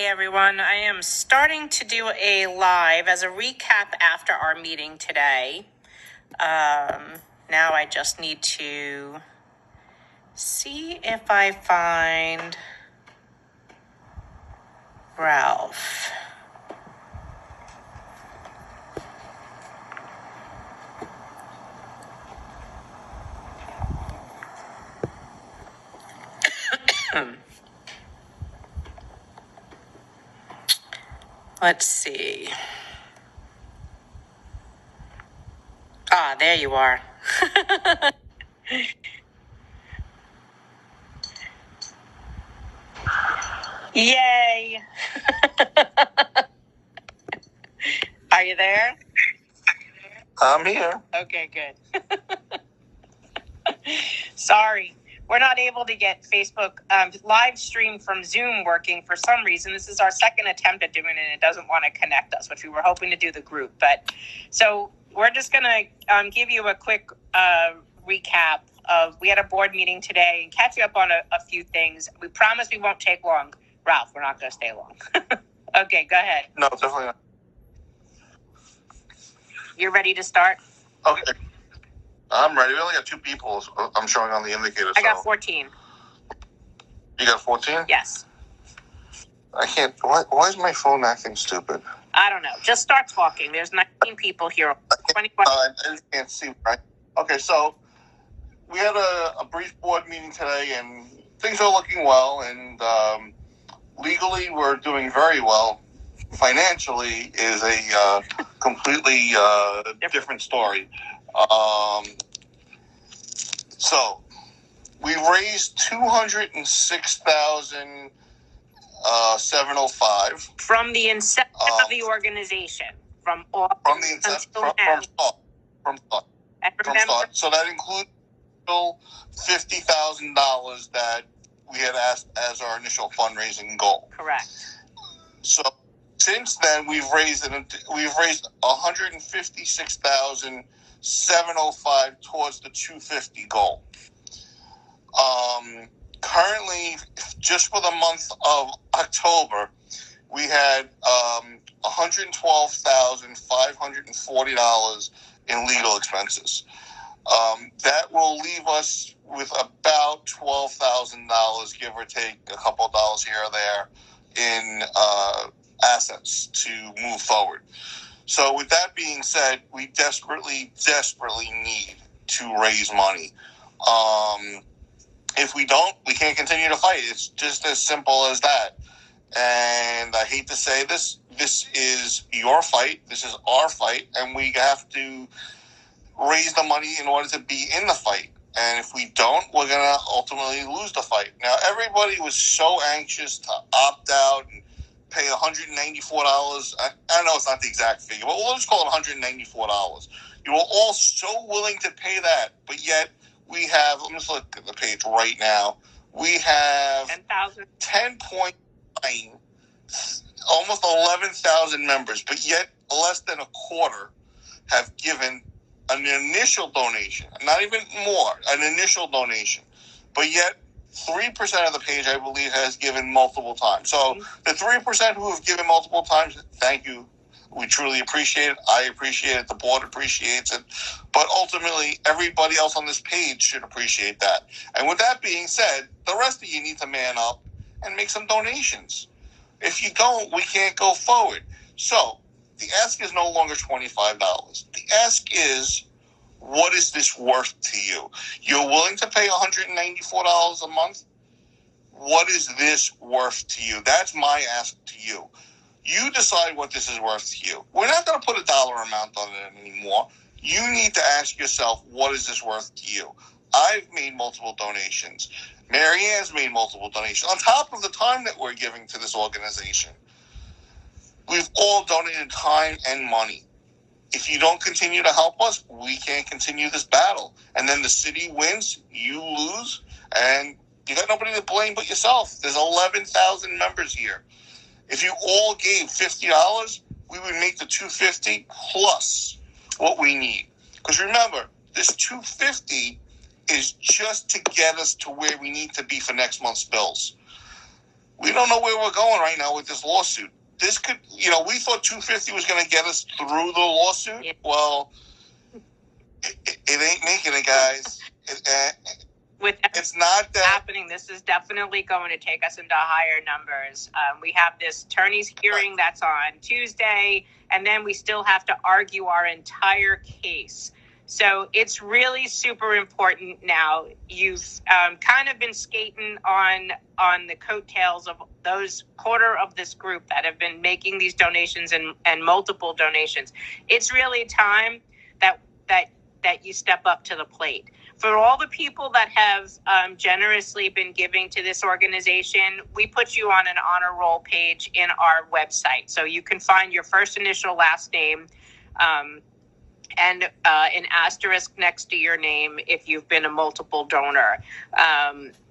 Hey everyone, I am starting to do a live as a recap after our meeting today. Now I just need to see if I find Ralph. Let's see. Ah, there you are. Yay! Are you there? I'm here. Okay, good. Sorry, we're not able to get Facebook live stream from Zoom working for some reason. This is our second attempt at doing it, and it doesn't want to connect us, which we were hoping to do the group. But so we're just going to give you a quick recap of, we had a board meeting today and catch you up on a few things. We promise we won't take long. Ralph, we're not going to stay long. Okay, go ahead. No, definitely not. You're ready to start? Okay. I'm ready. We only got 2 people. I'm showing on the indicator. I got 14. You got 14? Yes. I can't. Why is my phone acting stupid? I don't know. Just start talking. There's 19 people here. 21. I just can't see. Right? Okay, so we had a brief board meeting today, and things are looking well. And legally, we're doing very well. Financially is a completely different story. So we raised $206,705 from the inception of the organization, from start. So that includes $50,000 that we had asked as our initial fundraising goal. Correct. So since then, we've raised $156,705 towards the 250 goal. Currently, just for the month of October, we had $112,540 in legal expenses. That will leave us with about $12,000, give or take a couple of dollars here or there, in assets to move forward. So with that being said, we desperately need to raise money. If we don't, we can't continue to fight. It's just as simple as that. And I hate to say this is your fight. This is our fight. And we have to raise the money in order to be in the fight. And if we don't, we're going to ultimately lose the fight. Now, everybody was so anxious to opt out and pay $194. I know it's not the exact figure, but we'll just call it $194. You were all so willing to pay that, but yet we have, let me just look at the page right now, we have 10.9, almost 11,000 members, but yet less than a quarter have given an initial donation, not even more, an initial donation, but yet 3% of the page, I believe, has given multiple times. So the 3% who have given multiple times, thank you. We truly appreciate it. I appreciate it. The board appreciates it. But ultimately, everybody else on this page should appreciate that. And with that being said, the rest of you need to man up and make some donations. If you don't, we can't go forward. So the ask is no longer $25. The ask is, what is this worth to you? You're willing to pay $194 a month? What is this worth to you? That's my ask to you. You decide what this is worth to you. We're not going to put a dollar amount on it anymore. You need to ask yourself, what is this worth to you? I've made multiple donations. Mary Ann's made multiple donations. On top of the time that we're giving to this organization, we've all donated time and money. If you don't continue to help us, we can't continue this battle. And then the city wins, you lose, and you got nobody to blame but yourself. There's 11,000 members here. If you all gave $50, we would make the $250 plus what we need. Because remember, this $250 is just to get us to where we need to be for next month's bills. We don't know where we're going right now with this lawsuit. This could, we thought 250 was going to get us through the lawsuit. Yeah. Well, it ain't making it, guys. With it's not that happening, this is definitely going to take us into higher numbers. We have this attorney's hearing that's on Tuesday, and then we still have to argue our entire case. So it's really super important now. You've kind of been skating on the coattails of those quarter of this group that have been making these donations and multiple donations. It's really time that you step up to the plate. For all the people that have generously been giving to this organization, we put you on an honor roll page in our website. So you can find your first initial, last name, and an asterisk next to your name if you've been a multiple donor.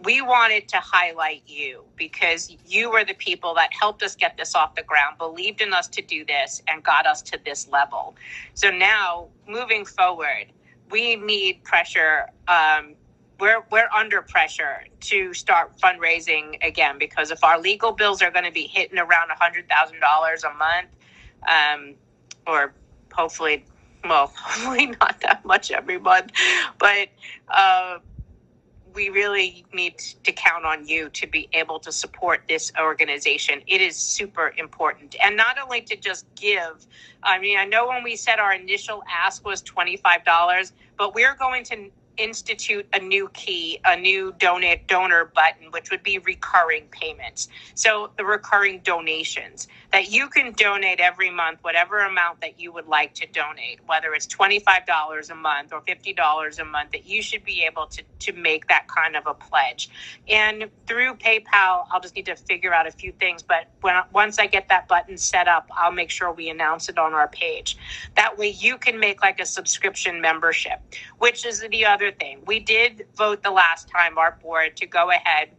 We wanted to highlight you because you were the people that helped us get this off the ground, believed in us to do this, and got us to this level. So now, moving forward, we need pressure. We're under pressure to start fundraising again, because if our legal bills are going to be hitting around $100,000 a month, or hopefully not that much every month, but we really need to count on you to be able to support this organization. It is super important. And not only to just give. I mean, I know when we said our initial ask was $25, but we're going to institute a new key, a new donor button, which would be recurring payments. So the recurring donations that you can donate every month, whatever amount that you would like to donate, whether it's $25 a month or $50 a month, that you should be able to make that kind of a pledge. And through PayPal, I'll just need to figure out a few things, but once I get that button set up, I'll make sure we announce it on our page. That way you can make like a subscription membership, which is the other thing. We did vote the last time, our board, to go ahead,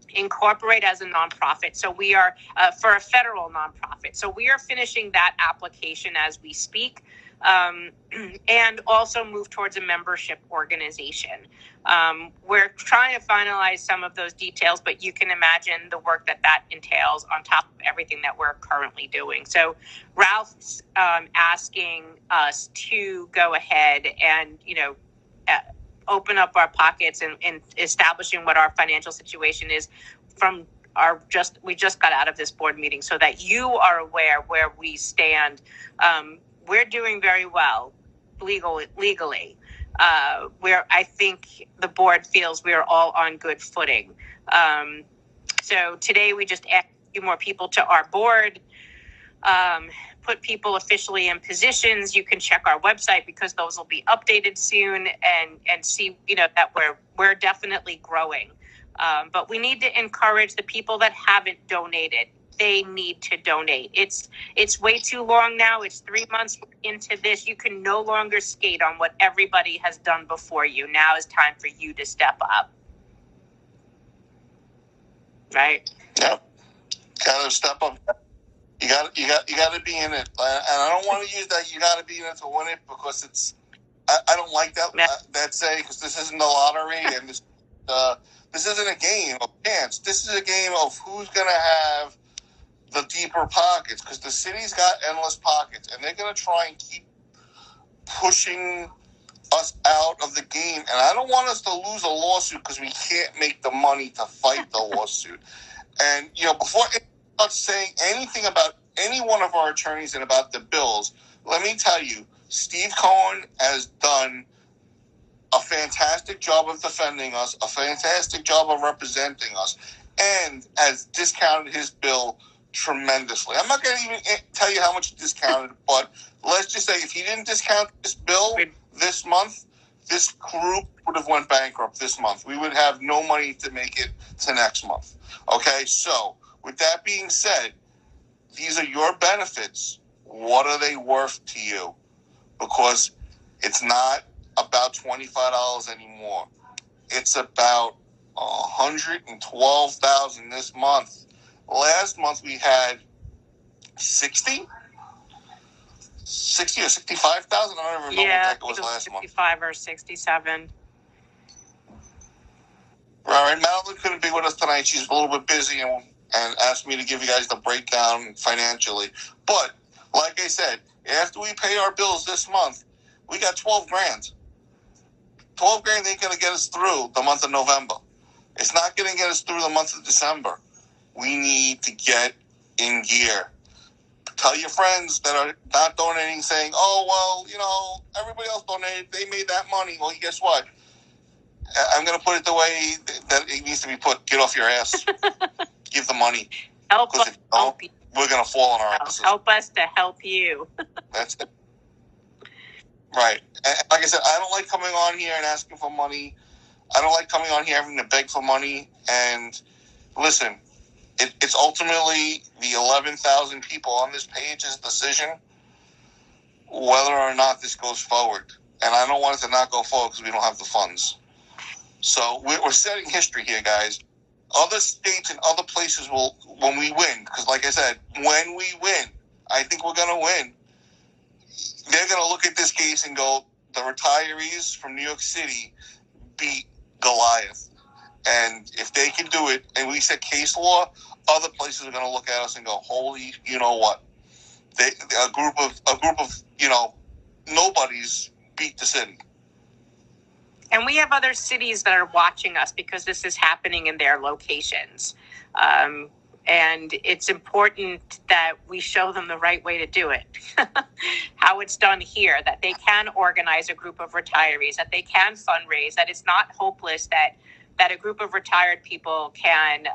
incorporate as a nonprofit. So we are for a federal nonprofit. So we are finishing that application as we speak, and also move towards a membership organization. We're trying to finalize some of those details, but you can imagine the work that entails on top of everything that we're currently doing. So Ralph's asking us to go ahead and, open up our pockets and establishing what our financial situation is from we just got out of this board meeting, so that you are aware where we stand. We're doing very well legally. Where I think the board feels we are all on good footing. So today we just add a few more people to our board, put people officially in positions. You can check our website because those will be updated soon, and see, that we're definitely growing. But we need to encourage the people that haven't donated. They need to donate. It's way too long now. It's 3 months into this. You can no longer skate on what everybody has done before you. Now is time for you to step up. Right? Yep. Gotta step up. You got to be in it, and I don't want to use that. You got to be in it to win it, because it's. I don't like that say, because this isn't the lottery, and this isn't a game of chance. This is a game of who's going to have the deeper pockets, because the city's got endless pockets, and they're going to try and keep pushing us out of the game. And I don't want us to lose a lawsuit because we can't make the money to fight the lawsuit. And before saying anything about any one of our attorneys and about the bills, let me tell you, Steve Cohen has done a fantastic job of defending us, a fantastic job of representing us, and has discounted his bill tremendously. I'm not going to even tell you how much he discounted, but let's just say if he didn't discount this bill this month, this group would have went bankrupt this month. We would have no money to make it to next month. Okay, so with that being said, these are your benefits. What are they worth to you? Because it's not about $25 anymore. It's about $112,000 this month. Last month we had 60 or 65,000. I don't even remember what that was last month. 65 or 67. All right, Madeline couldn't be with us tonight. She's a little bit busy, and and asked me to give you guys the breakdown financially. But like I said, after we pay our bills this month, we got 12 grand. 12 grand ain't going to get us through the month of November. It's not going to get us through the month of December. We need to get in gear. Tell your friends that are not donating, saying, oh, well, you know, everybody else donated. They made that money. Well, guess what? I'm going to put it the way that it needs to be put. Get off your ass. Give the money. Help us help you. We're going to fall on our asses. Help us to help you. That's it. Right. And like I said, I don't like coming on here and asking for money. I don't like coming on here having to beg for money. And listen, it's ultimately the 11,000 people on this page's decision whether or not this goes forward. And I don't want it to not go forward because we don't have the funds. So we're setting history here, guys. Other states and other places will, when we win, because like I said, when we win, I think we're going to win. They're going to look at this case and go, the retirees from New York City beat Goliath. And if they can do it, and we set case law, other places are going to look at us and go, holy, you know what? A group of, you know, nobodies beat the city. And we have other cities that are watching us because this is happening in their locations. And it's important that we show them the right way to do it, how it's done here, that they can organize a group of retirees, that they can fundraise, that it's not hopeless, that a group of retired people can,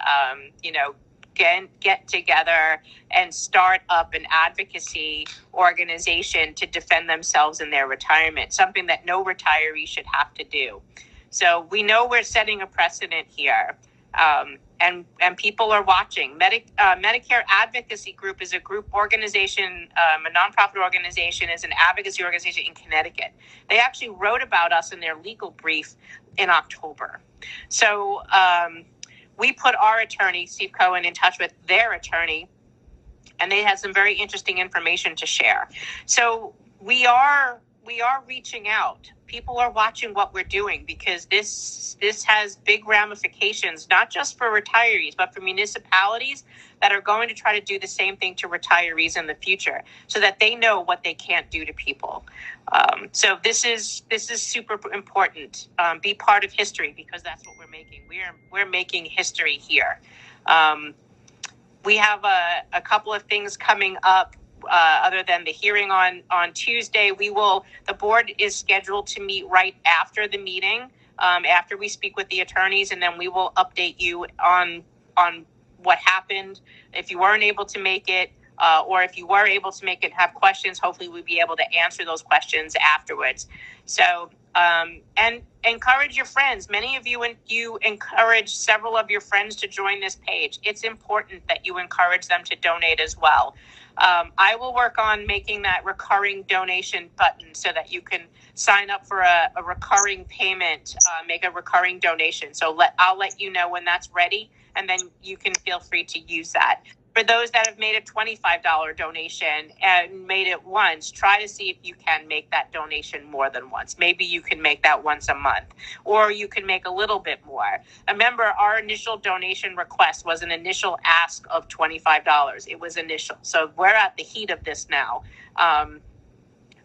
get together and start up an advocacy organization to defend themselves in their retirement, something that no retiree should have to do. So we know we're setting a precedent here. And people are watching. Medicare Advocacy Group is a group organization, a nonprofit organization, is an advocacy organization in Connecticut. They actually wrote about us in their legal brief in October. So we put our attorney, Steve Cohen, in touch with their attorney, and they had some very interesting information to share. So we are reaching out. People are watching what we're doing because this has big ramifications, not just for retirees, but for municipalities that are going to try to do the same thing to retirees in the future so that they know what they can't do to people. So this is super important. Be part of history because that's what we're making. We're making history here. We have a couple of things coming up. Other than the hearing on Tuesday, the board is scheduled to meet right after the meeting, after we speak with the attorneys, and then we will update you on what happened. If you weren't able to make it, or if you were able to make it, have questions, hopefully we'll be able to answer those questions afterwards. So, and encourage your friends. Many of you encourage several of your friends to join this page. It's important that you encourage them to donate as well. I will work on making that recurring donation button so that you can sign up for a recurring payment, make a recurring donation. So I'll let you know when that's ready, and then you can feel free to use that. For those that have made a $25 donation and made it once, try to see if you can make that donation more than once. Maybe you can make that once a month, or you can make a little bit more. Remember, our initial donation request was an initial ask of $25. It was initial. So we're at the heat of this now.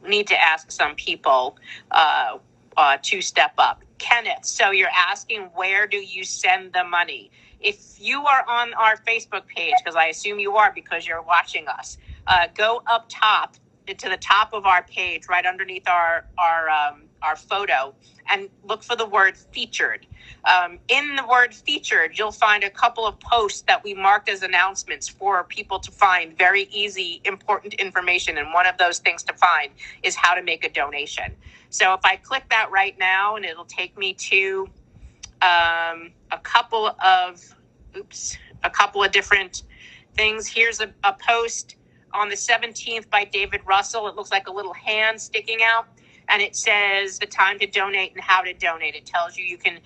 We need to ask some people to step up. Kenneth, so you're asking, where do you send the money? If you are on our Facebook page, because I assume you are because you're watching us, go up top to the top of our page, right underneath our photo, and look for the word featured. In the word featured, you'll find a couple of posts that we marked as announcements for people to find. Very easy, important information. And one of those things to find is how to make a donation. So if I click that right now, and it'll take me to a couple of different things. Here's a post on the 17th by David Russell. It looks like a little hand sticking out, and it says the time to donate and how to donate. It tells you can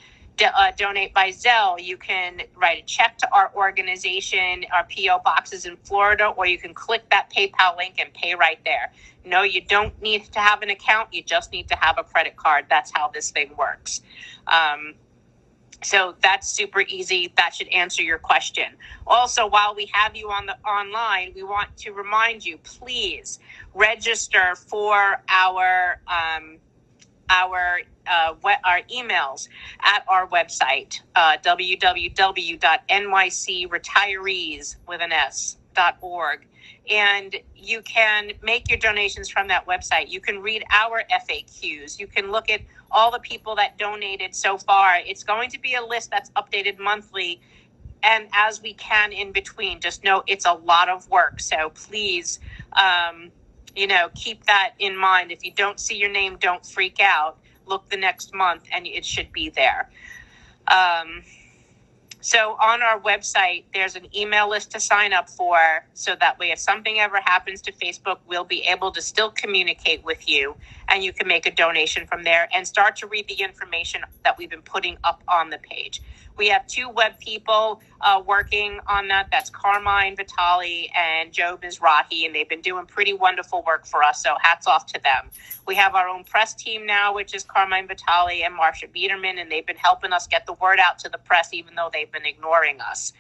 donate by Zelle. You can write a check to our organization, our P.O. boxes in Florida, or you can click that PayPal link and pay right there. No, you don't need to have an account. You just need to have a credit card. That's how this thing works. So that's super easy. That should answer your question. Also, while we have you on the online, we want to remind you, please register for our emails at our website, www.nycretirees.org. And you can make your donations from that website. You can read our FAQs. You can look at all the people that donated so far. It's going to be a list that's updated monthly and as we can in between. Just know it's a lot of work. So please, keep that in mind. If you don't see your name, don't freak out. Look the next month and it should be there. So on our website, there's an email list to sign up for, so that way if something ever happens to Facebook, we'll be able to still communicate with you, and you can make a donation from there and start to read the information that we've been putting up on the page. We have 2 web people working on that. That's Carmine Vitale and Joe Mizrahi, and they've been doing pretty wonderful work for us, so hats off to them. We have our own press team now, which is Carmine Vitale and Marcia Biederman, and they've been helping us get the word out to the press, even though they've been ignoring us.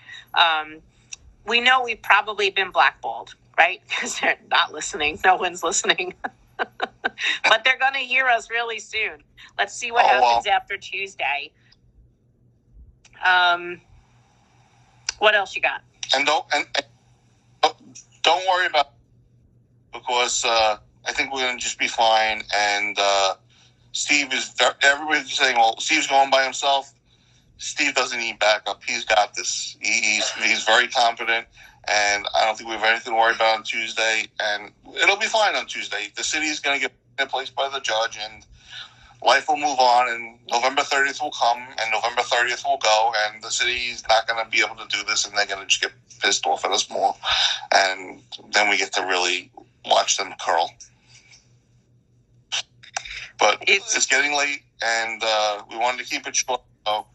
We know we've probably been blackballed, right? Because they're not listening. No one's listening. But they're going to hear us really soon. Let's see what happens after Tuesday. What else you got? And don't worry about it, because I think we're going to just be fine. And Steve is. Everybody's saying, "Well, Steve's going by himself." Steve doesn't need backup. He's got this. He's very confident, and I don't think we have anything to worry about on Tuesday. And it'll be fine on Tuesday. The city is going to get replaced by the judge, and life will move on, and November 30th will come, and November 30th will go, and the city's not going to be able to do this, and they're going to just get pissed off at us more. And then we get to really watch them curl. But it's getting late, and we wanted to keep it short. So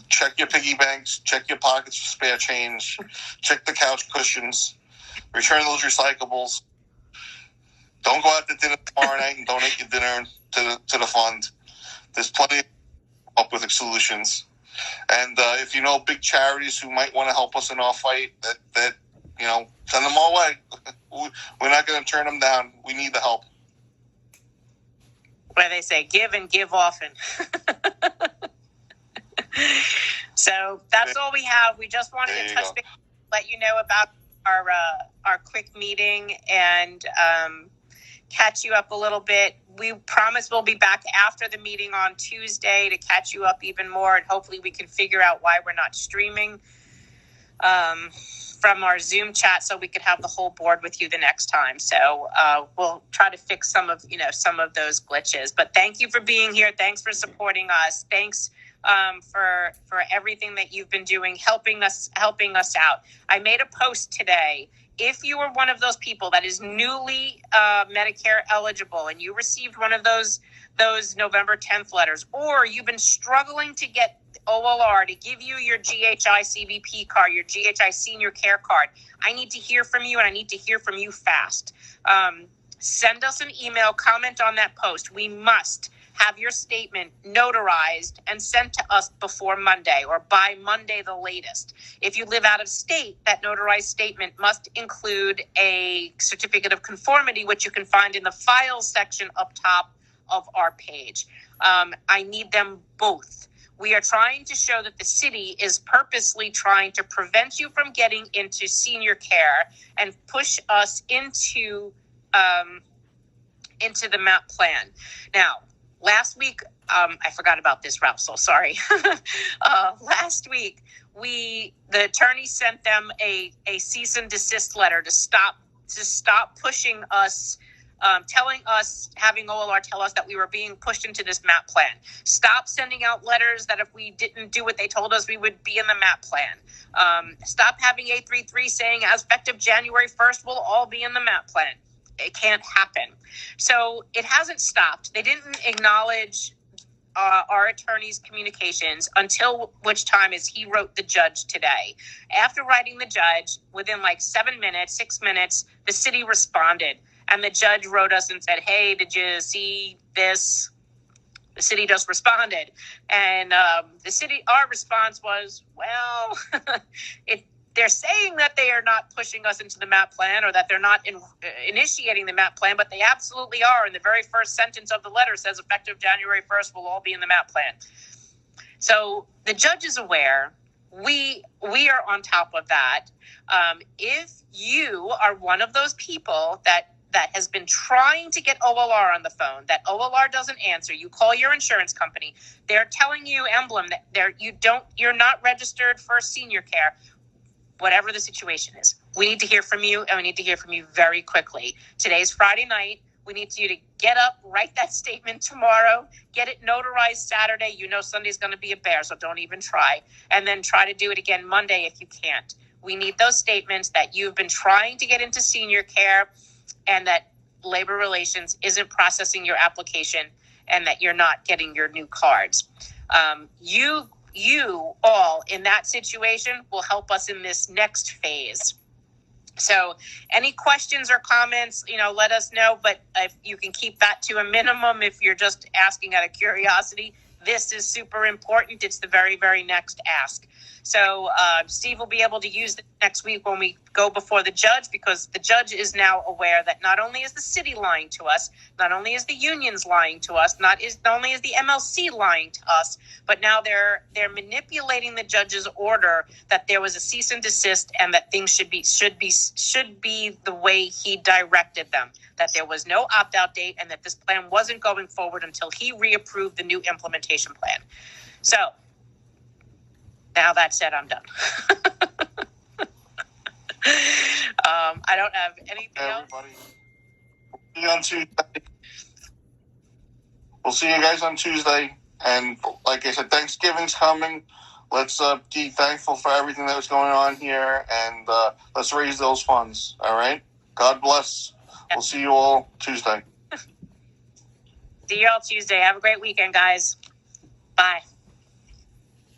check your piggy banks, check your pockets for spare change, check the couch cushions, return those recyclables. Don't go out to dinner tomorrow night and donate your dinner to the fund. There's plenty of up with solutions. And if you know big charities who might want to help us in our fight, that send them our way. We're not going to turn them down. We need the help. Where they say give and give often. So that's all we have. We just wanted to touch base, let you know about our quick meeting and catch you up a little bit. We promise we'll be back after the meeting on Tuesday to catch you up even more, and hopefully we can figure out why we're not streaming from our Zoom chat, so we could have the whole board with you the next time. So we'll try to fix some of those glitches. But thank you for being here. Thanks for supporting us. Thanks for everything that you've been doing, helping us out. I made a post today. If you were one of those people that is newly Medicare eligible and you received one of those November 10th letters, or you've been struggling to get OLR to give you your GHI CVP card, your GHI senior care card, I need to hear from you, and I need to hear from you fast. Send us an email, comment on that post. We must have your statement notarized and sent to us before Monday, or by Monday the latest. If you live out of state, that notarized statement must include a certificate of conformity, which you can find in the files section up top of our page. I need them both. We are trying to show that the city is purposely trying to prevent you from getting into senior care and push us into the MAP plan. Now, last week, I forgot about this, Ralph, so sorry. Last week, the attorney sent them a cease and desist letter to stop pushing us, telling us, having OLR tell us that we were being pushed into this MAP plan. Stop sending out letters that if we didn't do what they told us, we would be in the MAP plan. Stop having 833 saying as effective January 1st, we'll all be in the MAP plan. It can't happen. So it hasn't stopped. They didn't acknowledge our attorney's communications until which time is he wrote the judge today. After writing the judge, within like 6 minutes, the city responded. And the judge wrote us and said, hey, did you see this? The city just responded, and our response was, well, they're saying that they are not pushing us into the MAP plan or that they're not initiating the MAP plan, but they absolutely are. And the very first sentence of the letter says effective January 1st, we'll all be in the MAP plan. So the judge is aware. We are on top of that. If you are one of those people that has been trying to get OLR on the phone, that OLR doesn't answer, you call your insurance company, they're telling you, Emblem, that you're not registered for senior care, whatever the situation is. We need to hear from you, and we need to hear from you very quickly. Today's Friday night. We need you to get up, write that statement tomorrow, get it notarized Saturday. You know Sunday's going to be a bear, so don't even try. And then try to do it again Monday if you can't. We need those statements that you've been trying to get into senior care and that Labor Relations isn't processing your application and that you're not getting your new cards. You all in that situation will help us in this next phase. So any questions or comments, let us know, but if you can keep that to a minimum if you're just asking out of curiosity. This is super important. It's the very, very next ask. So Steve will be able to use it next week when we go before the judge, because the judge is now aware that not only is the city lying to us, not only is the unions lying to us, not only is the MLC lying to us, but now they're manipulating the judge's order that there was a cease and desist and that things should be the way he directed them, that there was no opt-out date and that this plan wasn't going forward until he reapproved the new implementation plan. So now that said, I'm done. I don't have anything else. See you on Tuesday. We'll see you guys on Tuesday. And like I said, Thanksgiving's coming. Let's be thankful for everything that was going on here. And let's raise those funds. All right? God bless. We'll see you all Tuesday. See you all Tuesday. Have a great weekend, guys. Bye.